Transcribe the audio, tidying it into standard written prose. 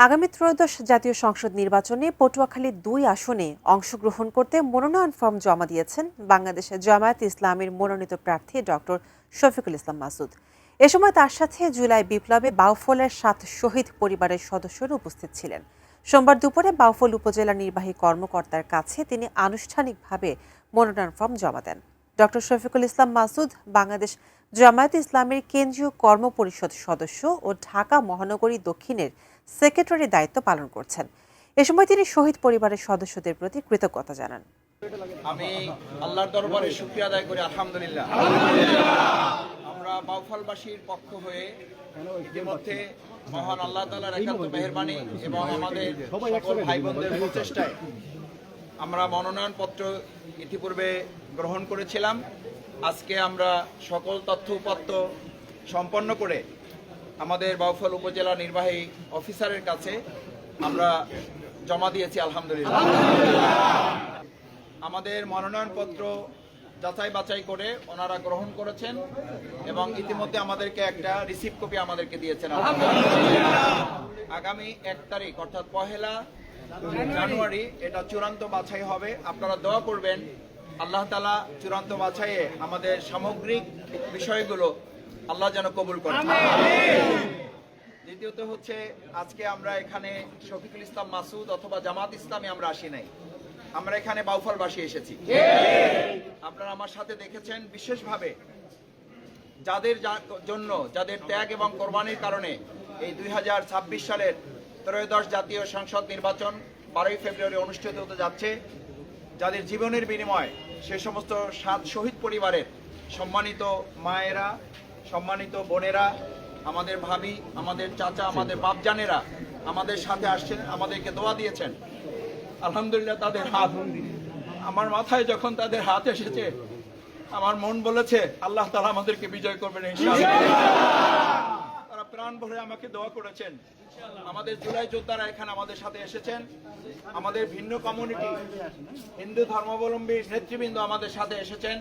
আগামী ত্রয়োদশ জাতীয় সংসদ নির্বাচনে পটুয়াখালীর ২ আসনে অংশগ্রহণ করতে মনোনয়ন ফর্ম জমা দিয়েছেন বাংলাদেশের জামায়াত ইসলামের মনোনীত প্রার্থী ডক্টর শফিকুল ইসলাম মাসুদ। এ সময় তার সাথে জুলাই বিপ্লবে বাউফলের ৭ শহীদ পরিবারের সদস্যরা উপস্থিত ছিলেন। সোমবার দুপুরে বাউফল উপজেলা নির্বাহী কর্মকর্তার কাছে তিনি আনুষ্ঠানিকভাবে মনোনয়ন ফর্ম জমা দেন। ডক্টর শফিকুল ইসলাম মাসুদ বাংলাদেশ জামায়াত ইসলামের কেন্দ্রীয় কর্মপরিষদ সদস্য ও ঢাকা মহানগরী দক্ষিণের সেক্রেটারির দায়িত্ব পালন করছেন। এ সময় তিনি শহীদ পরিবারের সদস্যদের প্রতি কৃতজ্ঞতা জানান। আমি আল্লাহর দরবারে শুকরিয়া আদায় করি, আলহামদুলিল্লাহ। আমরা বাউফলবাসীর পক্ষ হয়ে ইতিমধ্যে মহান আল্লাহ তাআলার একান্ত মেহেরবানি এবং আমাদের সকল ভাই বোনদের প্রচেষ্টায় আমরা মনোনয়নপত্র ইতিপূর্বে গ্রহণ করেছিলাম। আজকে আমরা সকল তথ্য উপাত্ত সম্পন্ন করে আমাদের বাউফল উপজেলা নির্বাহী অফিসারের কাছে আমরা জমা দিয়েছি, আলহামদুলিল্লাহ। আমাদের মনোনয়নপত্র যাচাই বাছাই করে ওনারা গ্রহণ করেছেন এবং ইতিমধ্যে আমাদেরকে একটা রিসিভ কপি আমাদেরকে দিয়েছেন। আগামী ১ তারিখ অর্থাৎ ১লা জানুয়ারি এটা চূড়ান্ত বাছাই হবে। আপনারা দোয়া করবেন আল্লাহ তাআলা চূড়ান্ত বাছাইয়ে আমাদের সামগ্রিক বিষয়গুলো আল্লাহ যেন কবুল করেন। দ্বিতীয়ত হচ্ছে, আজকে আমরা এখানে শফিকুল ইসলাম মাসুদ অথবা জামাত ইসলামী আমরা আসি নাই, আমরা এখানে বাউফলবাসী এসেছি। আপনারা আমার সাথে দেখেছেন বিশেষভাবে যাদের জন্য, যাদের ত্যাগ এবং কোরবানির কারণে এই ২০২৬ সালের ত্রয়োদশ জাতীয় সংসদ নির্বাচন ১২ই ফেব্রুয়ারি অনুষ্ঠিত হতে যাচ্ছে, যাদের জীবনের বিনিময় সে সমস্ত ৭ শহীদ পরিবারের সম্মানিত মায়েরা, সম্মানিত বোনেরা, আমাদের ভাবি, আমাদের চাচা, আমাদের বাপজানেরা আমাদের সাথে আসছেন, আমাদেরকে দোয়া দিয়েছেন। আলহামদুলিল্লাহ, তাদের হাত আমার মাথায় যখন তাদের হাত এসেছে, আমার মন বলেছে আল্লাহ তাআলা আমাদেরকে বিজয় করবেন ইনশাআল্লাহ। তারা প্রাণ ভরে আমাকে দোয়া করেছেন। আমাদের জুলাই যোদ্ধারা এখানে আমাদের সাথে এসেছেন, আমাদের ভিন্ন কমিউনিটি হিন্দু ধর্মাবলম্বী নেতৃবৃন্দ আমাদের সাথে এসেছেন।